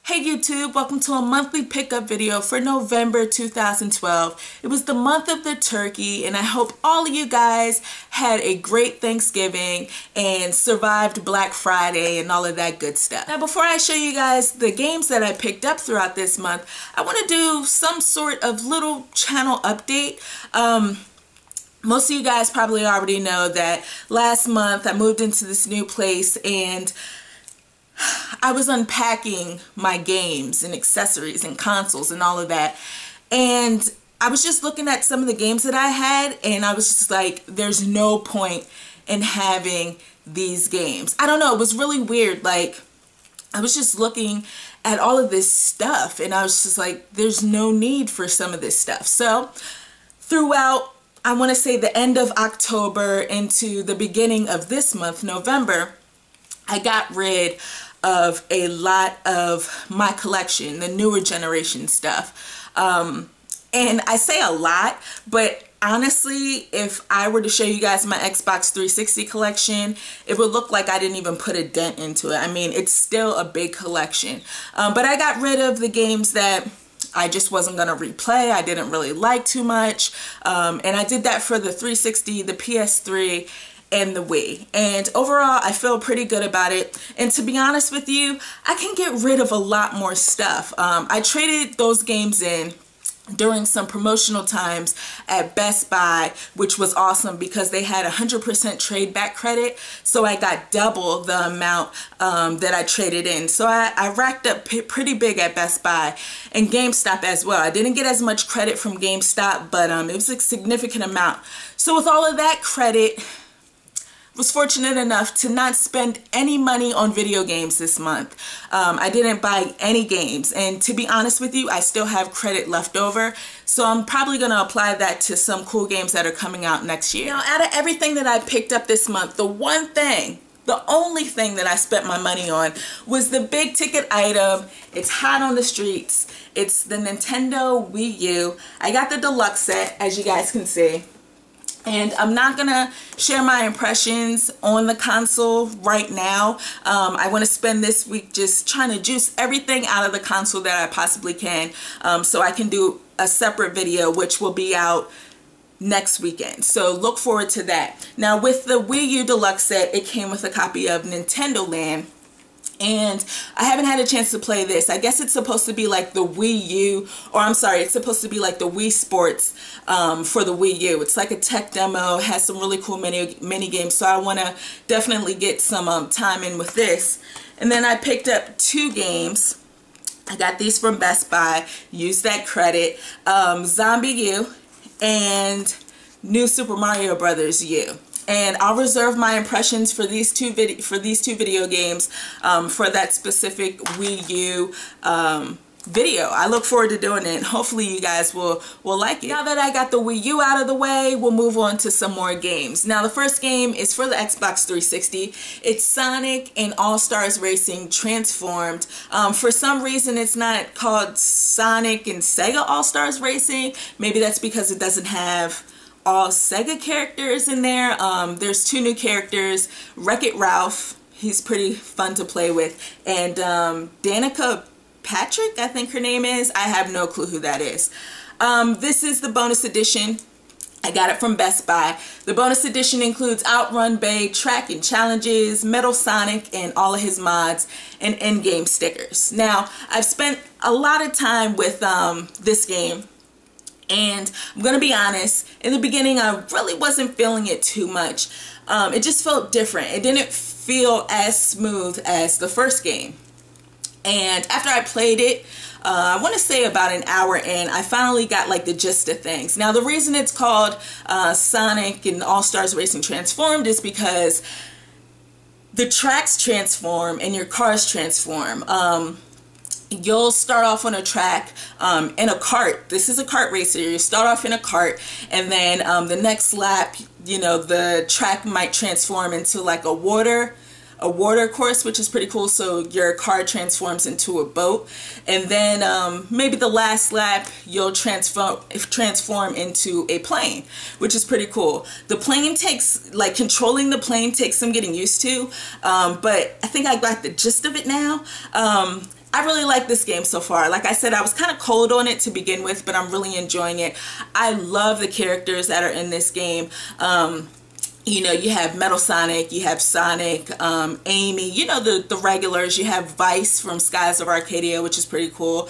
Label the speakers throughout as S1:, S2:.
S1: Hey YouTube, welcome to a monthly pickup video for November 2012. It was the month of the turkey and I hope all of you guys had a great Thanksgiving and survived Black Friday and all of that good stuff. Now before I show you guys the games that I picked up throughout this month, I want to do some sort of little channel update. Most of you guys probably already know that last month I moved into this new place and I was unpacking my games and accessories and consoles and all of that, and I was just looking at some of the games that I had and I was just like, there's no point in having these games. I don't know, it was really weird. Like, I was just looking at all of this stuff and I was just like, there's no need for some of this stuff. So throughout, I want to say the end of October into the beginning of this month, November, I got rid of a lot of my collection, the newer generation stuff. And I say a lot, but honestly, if I were to show you guys my Xbox 360 collection, it would look like I didn't even put a dent into it. I mean, it's still a big collection. But I got rid of the games that I just wasn't going to replay. I didn't really like too much. And I did that for the 360, the PS3, and the Wii, and overall I feel pretty good about it. And to be honest with you, I can get rid of a lot more stuff. I traded those games in during some promotional times at Best Buy, which was awesome because they had 100% trade back credit, so I got double the amount that I traded in. So I racked up pretty big at Best Buy and GameStop as well. I didn't get as much credit from GameStop, but it was a significant amount. So with all of that credit, was fortunate enough to not spend any money on video games this month. I didn't buy any games, and to be honest with you, I still have credit left over, so I'm probably going to apply that to some cool games that are coming out next year. Now, out of everything that I picked up this month, the only thing that I spent my money on was the big ticket item. It's hot on the streets. It's the Nintendo Wii U. I got the deluxe set, as you guys can see. And I'm not going to share my impressions on the console right now. I want to spend this week just trying to juice everything out of the console that I possibly can, so I can do a separate video which will be out next weekend. So look forward to that. Now with the Wii U deluxe set, it came with a copy of Nintendo Land. And I haven't had a chance to play this. I guess it's supposed to be like the Wii U, or I'm sorry, it's supposed to be like the Wii Sports for the Wii U. It's like a tech demo, has some really cool mini games, so I want to definitely get some time in with this. And then I picked up two games. I got these from Best Buy, used that credit, Zombie U and New Super Mario Brothers U. And I'll reserve my impressions for these two video games for that specific Wii U video. I look forward to doing it. Hopefully you guys will like it. Now that I got the Wii U out of the way, we'll move on to some more games. Now the first game is for the Xbox 360. It's Sonic and All-Stars Racing Transformed. For some reason it's not called Sonic and Sega All-Stars Racing. Maybe that's because it doesn't have all Sega characters in there. There's two new characters, Wreck-It Ralph, he's pretty fun to play with, and Danica Patrick, I think her name is. I have no clue who that is. This is the bonus edition. I got it from Best Buy. The bonus edition includes Outrun Bay, track and challenges, Metal Sonic and all of his mods, and in-game stickers. Now, I've spent a lot of time with this game, and I'm gonna be honest, in the beginning I really wasn't feeling it too much. It just felt different. It didn't feel as smooth as the first game. And after I played it, I want to say about an hour in, I finally got like the gist of things. Now the reason it's called Sonic and All-Stars Racing Transformed is because the tracks transform and your cars transform. You'll start off on a track in a cart. This is a kart racer. You start off in a cart, and then the next lap, you know, the track might transform into like a water course, which is pretty cool. So your car transforms into a boat, and then maybe the last lap you'll transform into a plane, which is pretty cool. The plane takes, like, controlling the plane takes some getting used to, but I think I got the gist of it now. I really like this game so far. Like I said, I was kind of cold on it to begin with, but I'm really enjoying it. I love the characters that are in this game. You know, you have Metal Sonic, you have Sonic, Amy, you know, the regulars. You have Vice from Skies of Arcadia, which is pretty cool.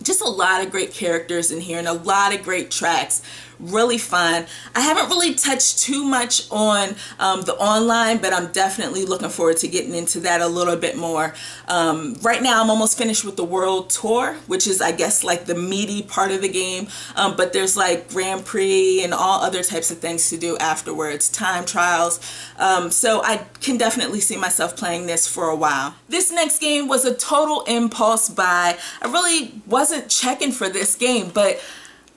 S1: Just a lot of great characters in here and a lot of great tracks. Really fun. I haven't really touched too much on the online, but I'm definitely looking forward to getting into that a little bit more. Right now I'm almost finished with the world tour, which is, I guess, like the meaty part of the game, but there's like Grand Prix and all other types of things to do afterwards, time trials, so I can definitely see myself playing this for a while. This next game was a total impulse buy. I really wasn't checking for this game, but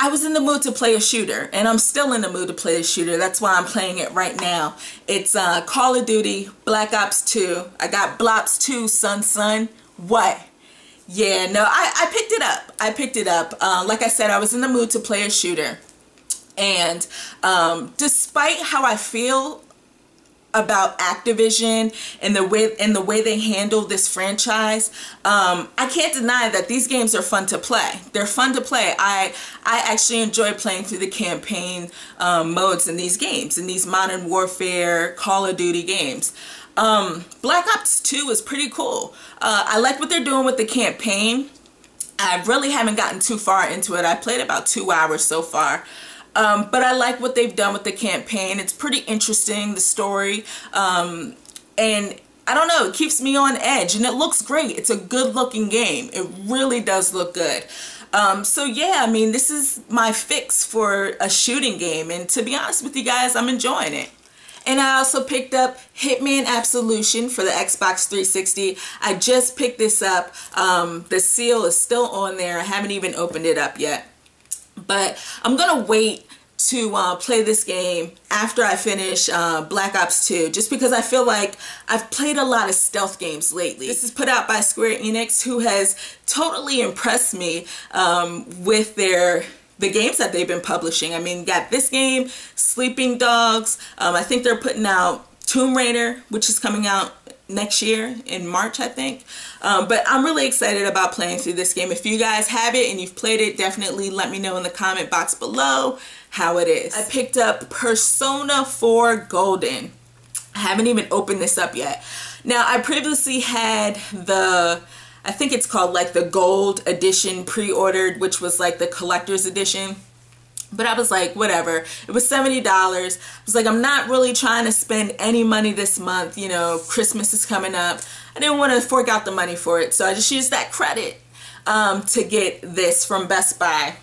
S1: I was in the mood to play a shooter, and I'm still in the mood to play a shooter. That's why I'm playing it right now. It's Call of Duty Black Ops 2. I got Blops 2, son. What? Yeah, no, I picked it up. I picked it up. Like I said, I was in the mood to play a shooter. And despite how I feel about Activision and the way they handle this franchise, I can't deny that these games are fun to play. They're fun to play. I actually enjoy playing through the campaign modes in these games, in these Modern Warfare, Call of Duty games. Black Ops 2 is pretty cool. I like what they're doing with the campaign. I really haven't gotten too far into it. I played about 2 hours so far. But I like what they've done with the campaign. It's pretty interesting, the story, and I don't know, it keeps me on edge, and it looks great. It's a good looking game. It really does look good. So yeah, I mean, this is my fix for a shooting game, and to be honest with you guys, I'm enjoying it. And I also picked up Hitman Absolution for the Xbox 360. I just picked this up. The seal is still on there. I haven't even opened it up yet. But I'm gonna wait to play this game after I finish Black Ops 2, just because I feel like I've played a lot of stealth games lately. This is put out by Square Enix, who has totally impressed me with the games that they've been publishing. I mean, got this game, Sleeping Dogs. I think they're putting out Tomb Raider, which is coming out next year in March, I think. But I'm really excited about playing through this game. If you guys have it and you've played it, definitely let me know in the comment box below how it is. I picked up Persona 4 Golden. I haven't even opened this up yet. Now, I previously had I think it's called like the Gold Edition pre-ordered, which was like the collector's edition. But I was like, whatever. It was $70. I was like, I'm not really trying to spend any money this month. You know, Christmas is coming up. I didn't want to fork out the money for it. So I just used that credit to get this from Best Buy.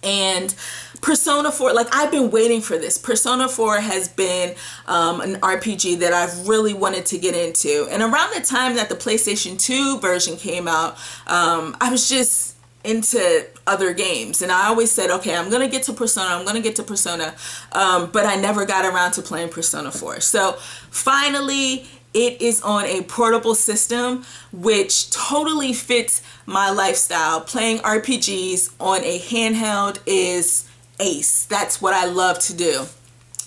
S1: And Persona 4, like, I've been waiting for this. Persona 4 has been an RPG that I've really wanted to get into. And around the time that the PlayStation 2 version came out, I was just into other games, and I always said, okay, I'm gonna get to Persona, but I never got around to playing Persona 4. So finally it is on a portable system, which totally fits my lifestyle. Playing RPGs on a handheld is ace. That's what I love to do,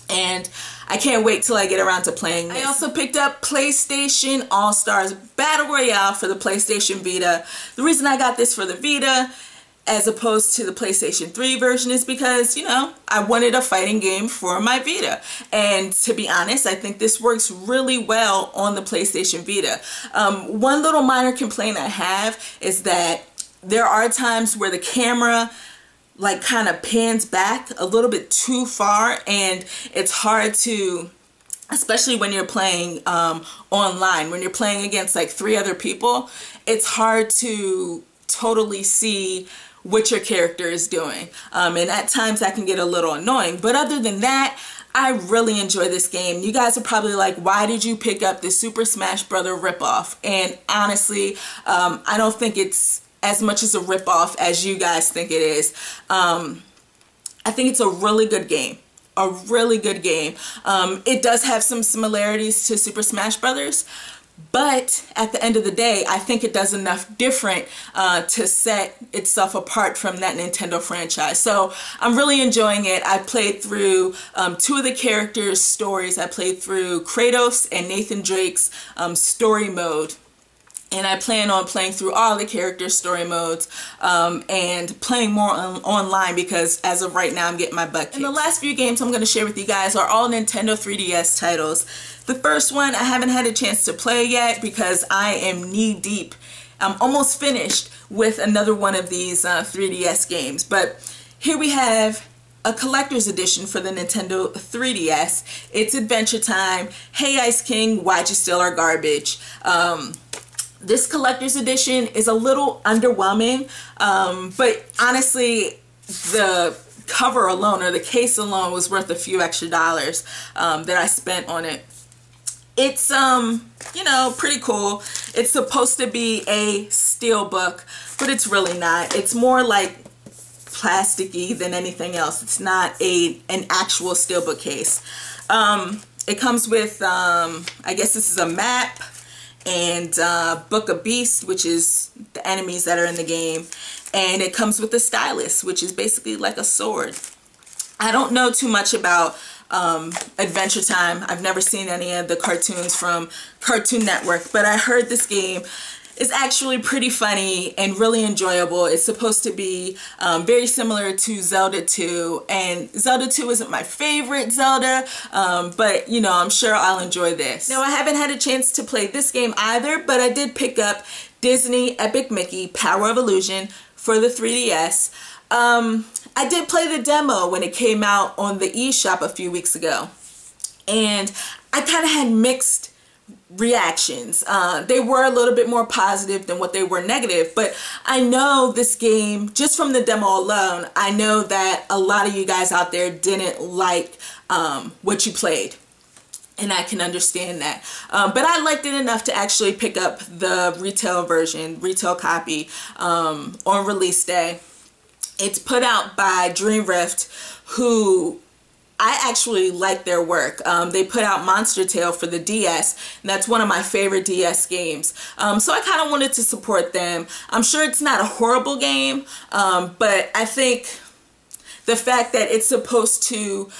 S1: and I can't wait till I get around to playing this. I also picked up PlayStation All-Stars Battle Royale for the PlayStation Vita. The reason I got this for the Vita as opposed to the PlayStation 3 version is because, you know, I wanted a fighting game for my Vita. And to be honest, I think this works really well on the PlayStation Vita. One little minor complaint I have is that there are times where the camera like kind of pans back a little bit too far, and it's hard to, especially when you're playing online, when you're playing against like 3 other people, it's hard to totally see what your character is doing, and at times that can get a little annoying. But other than that, I really enjoy this game. You guys are probably like, why did you pick up this Super Smash Bros. Ripoff? And honestly, I don't think it's as much as a ripoff as you guys think it is. I think it's a really good game. A really good game. It does have some similarities to Super Smash Brothers, but at the end of the day, I think it does enough different to set itself apart from that Nintendo franchise. So I'm really enjoying it. I played through 2 of the characters' stories. I played through Kratos and Nathan Drake's story mode. And I plan on playing through all the character story modes and playing more online because as of right now I'm getting my butt kicked. And the last few games I'm going to share with you guys are all Nintendo 3DS titles. The first one I haven't had a chance to play yet because I am knee deep. I'm almost finished with another one of these 3DS games. But here we have a collector's edition for the Nintendo 3DS. It's Adventure Time. Hey Ice King, why'd you steal our garbage? This collector's edition is a little underwhelming, but honestly, the cover alone or the case alone was worth a few extra dollars that I spent on it. It's, you know, pretty cool. It's supposed to be a steel book, but it's really not. It's more like plasticky than anything else. It's not an actual steelbook case. It comes with, I guess this is a map, and Book of Beasts, which is the enemies that are in the game, and it comes with a stylus, which is basically like a sword. I don't know too much about Adventure Time. I've never seen any of the cartoons from Cartoon Network, but I heard this game is actually pretty funny and really enjoyable. It's supposed to be very similar to Zelda 2, and Zelda 2 isn't my favorite Zelda, but you know, I'm sure I'll enjoy this. Now, I haven't had a chance to play this game either, but I did pick up Disney Epic Mickey Power of Illusion for the 3DS. I did play the demo when it came out on the eShop a few weeks ago, and I kind of had mixed reactions. They were a little bit more positive than what they were negative, but I know this game, just from the demo alone, I know that a lot of you guys out there didn't like what you played, and I can understand that. But I liked it enough to actually pick up the retail version, retail copy, on release day. It's put out by Dream Rift, who I actually like their work. They put out Monster Tale for the DS, and that's one of my favorite DS games. So I kind of wanted to support them. I'm sure it's not a horrible game, but I think the fact that it's supposed to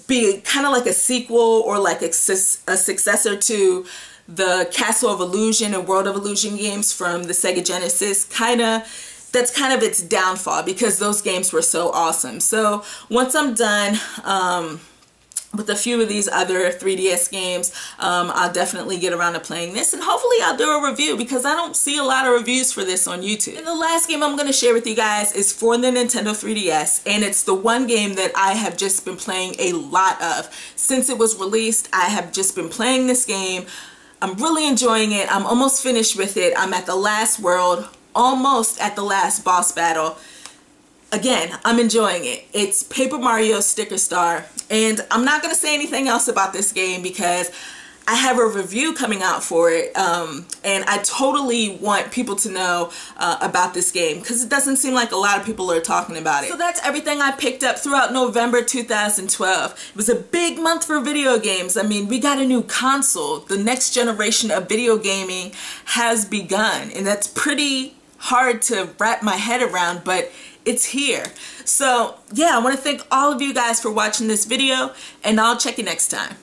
S1: be kind of like a sequel or like a successor to the Castle of Illusion and World of Illusion games from the Sega Genesis, that's kind of its downfall because those games were so awesome. So once I'm done with a few of these other 3DS games, I'll definitely get around to playing this, and hopefully I'll do a review because I don't see a lot of reviews for this on YouTube. And the last game I'm going to share with you guys is for the Nintendo 3DS, and it's the one game that I have just been playing a lot of. Since it was released, I have just been playing this game. I'm really enjoying it. I'm almost finished with it. I'm at the last world, almost at the last boss battle. Again, I'm enjoying it. It's Paper Mario Sticker Star, and I'm not going to say anything else about this game because I have a review coming out for it, and I totally want people to know about this game because it doesn't seem like a lot of people are talking about it. So that's everything I picked up throughout November 2012. It was a big month for video games. I mean, we got a new console. The next generation of video gaming has begun, and that's pretty hard to wrap my head around, but it's here. So yeah, I want to thank all of you guys for watching this video, and I'll check you next time.